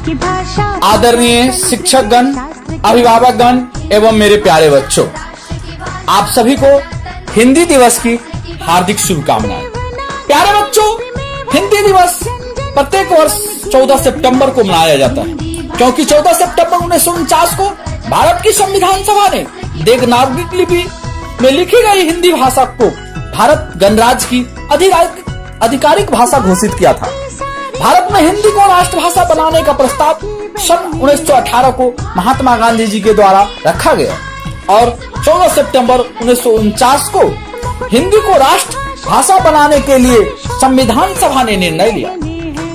आदरणीय शिक्षकगण, अभिभावकगण एवं मेरे प्यारे बच्चों, आप सभी को हिंदी दिवस की हार्दिक शुभकामनाएं। प्यारे बच्चों, हिंदी दिवस प्रत्येक वर्ष 14 सितंबर को मनाया जाता है, क्योंकि 14 सितंबर 1949 को भारत की संविधान सभा ने देवनागरी लिपि में लिखी गई हिंदी भाषा को भारत गणराज्य की आधिकारिक भाषा घोषित किया था। भारत में हिंदी को राष्ट्रभाषा बनाने का प्रस्ताव सन 1918 को महात्मा गांधी जी के द्वारा रखा गया और 14 सितंबर 1949 को हिंदी को राष्ट्र भाषा बनाने के लिए संविधान सभा ने निर्णय लिया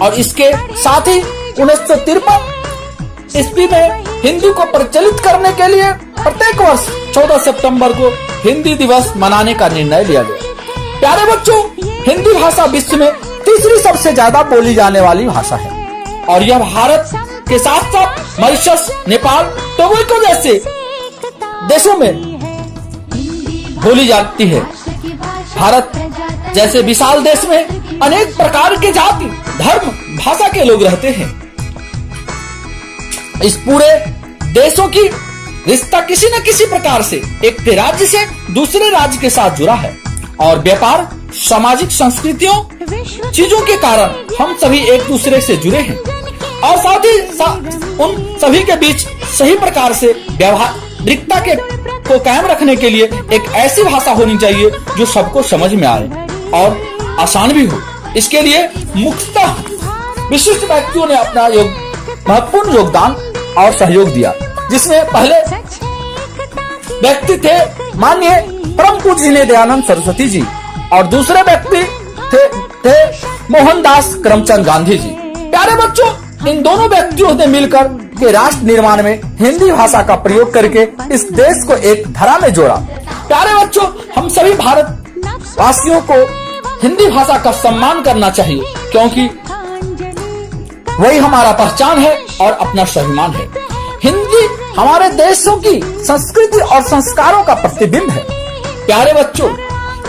और इसके साथ ही 1953 ईस्वी में हिंदी को प्रचलित करने के लिए प्रत्येक वर्ष 14 सितंबर को हिंदी दिवस मनाने का निर्णय लिया गया। प्यारे बच्चों, हिंदी भाषा विश्व में तीसरी सबसे ज्यादा बोली जाने वाली भाषा है और यह भारत के साथ साथ मॉरिशस, नेपाल, टोगो जैसे देशों में बोली जाती है। भारत जैसे विशाल देश में अनेक प्रकार के जाति, धर्म, भाषा के लोग रहते हैं। इस पूरे देशों की रिश्ता किसी न किसी प्रकार से एक राज्य से दूसरे राज्य के साथ जुड़ा है और व्यापार, सामाजिक संस्कृतियों, चीजों के कारण हम सभी एक दूसरे से जुड़े हैं और साथ ही उन सभी के बीच सही प्रकार से व्यावहारिकता को कायम रखने के लिए एक ऐसी भाषा होनी चाहिए जो सबको समझ में आए और आसान भी हो। इसके लिए मुख्यतः विशिष्ट व्यक्तियों ने अपना महत्वपूर्ण योगदान और सहयोग दिया, जिसमें पहले व्यक्ति थे माननीय परम पूज्य दयानंद सरस्वती जी और दूसरे व्यक्ति थे मोहनदास करमचंद गांधी जी। प्यारे बच्चों, इन दोनों व्यक्तियों ने मिलकर के राष्ट्र निर्माण में हिंदी भाषा का प्रयोग करके इस देश को एक धारा में जोड़ा। प्यारे बच्चों, हम सभी भारत वासियों को हिंदी भाषा का सम्मान करना चाहिए, क्योंकि वही हमारा पहचान है और अपना स्वाभिमान है। हिंदी हमारे देशों की संस्कृति और संस्कारों का प्रतिबिंब है। प्यारे बच्चों,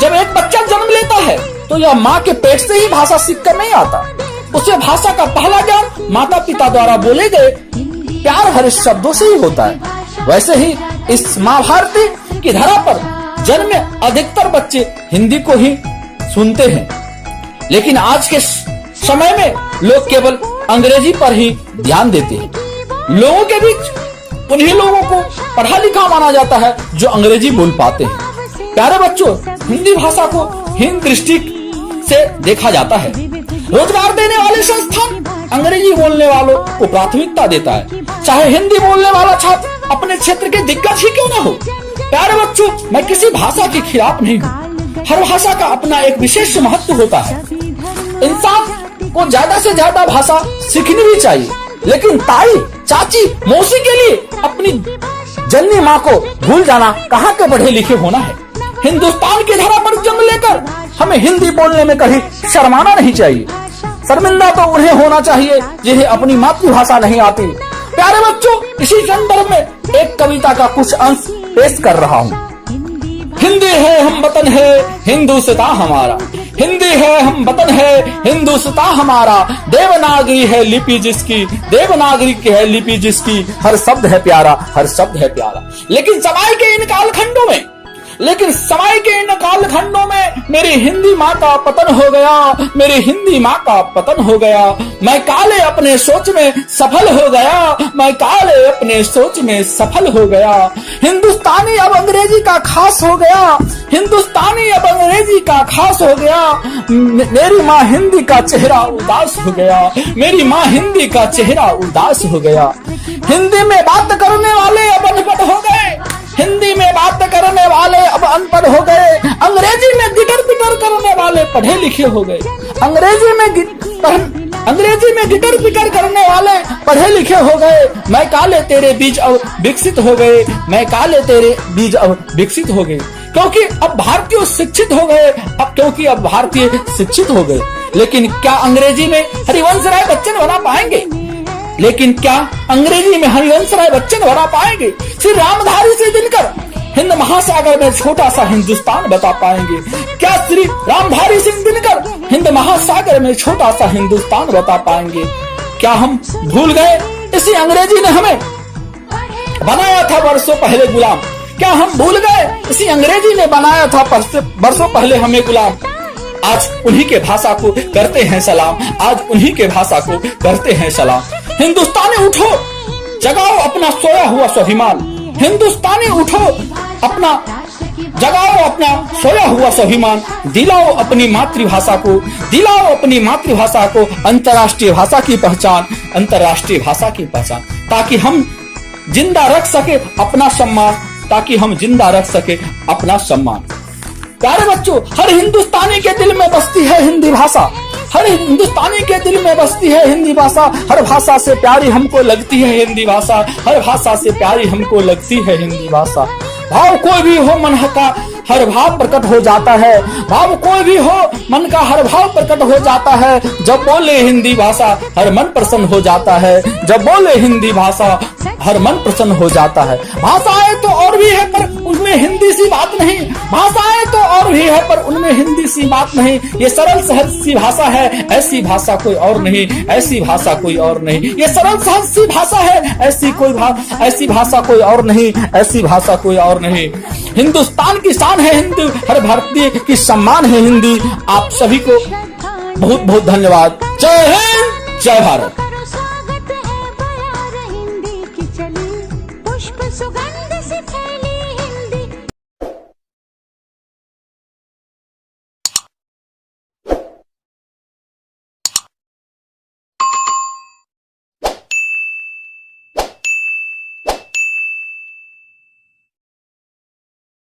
जब एक बच्चा जन्म लेता है तो यह माँ के पेट से ही भाषा सीखकर नहीं आता। उसे भाषा का पहला ज्ञान माता पिता द्वारा बोले गए प्यार भरे शब्दों से ही होता है। वैसे ही इस माँ भारती की धरा पर जन्मे अधिकतर बच्चे हिंदी को ही सुनते हैं, लेकिन आज के समय में लोग केवल अंग्रेजी पर ही ध्यान देते हैं। लोगों के बीच उन्हीं लोगों को पढ़ा लिखा माना जाता है जो अंग्रेजी बोल पाते हैं। प्यारे बच्चों, हिंदी भाषा को हीन दृष्टि से देखा जाता है। रोजगार देने वाले संस्थान अंग्रेजी बोलने वालों को प्राथमिकता देता है, चाहे हिंदी बोलने वाला छात्र अपने क्षेत्र के दिग्गज ही क्यों न हो। प्यारे बच्चों, मैं किसी भाषा के खिलाफ नहीं हूँ। हर भाषा का अपना एक विशेष महत्व होता है। इंसान को ज्यादा से ज्यादा भाषा सीखनी भी चाहिए, लेकिन ताई, चाची, मौसी के लिए अपनी जननी माँ को भूल जाना कहाँ के पढ़े लिखे होना है। हिंदुस्तान की धरा पर जन्म लेकर हमें हिंदी बोलने में कहीं शर्माना नहीं चाहिए। शर्मिंदा तो उन्हें होना चाहिए जिन्हें अपनी मातृभाषा नहीं आती। प्यारे बच्चों, इसी संदर्भ में एक कविता का कुछ अंश पेश कर रहा हूँ। हिंदी है हम वतन है हिंदुस्तान हमारा, हिंदी है हम वतन है हिंदुस्तान हमारा, देवनागरी है लिपि जिसकी, देवनागरी की है लिपि जिसकी, हर शब्द है प्यारा, हर शब्द है प्यारा। लेकिन समय के इन कालखंडों में मेरी हिंदी माँ का पतन हो गया, मेरी हिंदी माँ का पतन हो गया। मैं काले अपने सोच में सफल हो गया, मैं काले अपने सोच में सफल हो गया। हिंदुस्तानी अब अंग्रेजी का खास हो गया, हिंदुस्तानी अब अंग्रेजी का खास हो गया। मेरी माँ हिंदी का चेहरा उदास हो गया, मेरी माँ हिंदी का चेहरा उदास हो गया। हिंदी में बात करने वाले अब अनपढ़ हो गए, हिंदी में बात करने वाले अब अनपढ़ हो गए। अंग्रेजी में गिटर पिटर करने वाले पढ़े लिखे हो गए, अंग्रेजी में गिटर पिटर करने वाले पढ़े लिखे हो गए। मैं काले तेरे बीज अब विकसित हो गए, मैं काले तेरे बीज अब विकसित हो गए। क्योंकि अब भारतीय शिक्षित हो गए, अब भारतीय शिक्षित हो गए। लेकिन क्या अंग्रेजी में हरिवंश राय बच्चन बना पाएंगे? लेकिन क्या अंग्रेजी में हरिवंश राय बच्चन बना पाएंगे? श्री रामधारी से दिनकर हिंद महासागर में छोटा सा हिंदुस्तान बता पाएंगे? क्या श्री रामधारी सिंह दिनकर हिंद महासागर में छोटा सा हिंदुस्तान बता पाएंगे? क्या हम भूल गए इसी अंग्रेजी ने हमें बनाया था वर्षों पहले गुलाम? क्या हम भूल गए इसी अंग्रेजी ने बनाया था वर्षों पहले हमें गुलाम? आज उन्हीं के भाषा को करते हैं सलाम, आज उन्हीं के भाषा को करते हैं सलाम। हिंदुस्तानी उठो, जगाओ अपना सोया हुआ स्वाभिमान। हिंदुस्तानी उठो, अपना जगाओ अपना सोया हुआ स्वाभिमान। दिलाओ अपनी मातृभाषा को, दिलाओ अपनी मातृभाषा को अंतर्राष्ट्रीय भाषा की पहचान, अंतर्राष्ट्रीय भाषा की पहचान, ताकि हम जिंदा रख सके अपना सम्मान, ताकि हम जिंदा रख सके अपना सम्मान। प्यारे बच्चों, हर हिंदुस्तानी के दिल में बसती है हिंदी भाषा, हर हिंदुस्तानी के दिल में बसती है हिंदी भाषा। हर भाषा से प्यारी हमको लगती है हिंदी भाषा, हर भाषा से प्यारी हमको लगती है हिंदी भाषा। भाव कोई भी हो मन का हर भाव प्रकट हो जाता है, भाव कोई भी हो मन का हर भाव प्रकट हो जाता है। जब बोले हिंदी भाषा हर मन प्रसन्न हो जाता है, जब बोले हिंदी भाषा हर मन प्रसन्न हो जाता है। भाषाएं तो और भी है पर उनमें हिंदी सी बात नहीं, भाषाएं तो और भी है पर उनमें हिंदी सी बात नहीं। ये सरल सहज सी भाषा है, ऐसी भाषा कोई और नहीं, ऐसी भाषा कोई और नहीं। ये सरल सहज सी भाषा है, ऐसी भाषा कोई और नहीं, ऐसी भाषा कोई और नहीं। हिंदुस्तान की शान है हिंदी, हर भारतीय की सम्मान है हिंदी। आप सभी को बहुत बहुत धन्यवाद। जय हिंद, जय भारत।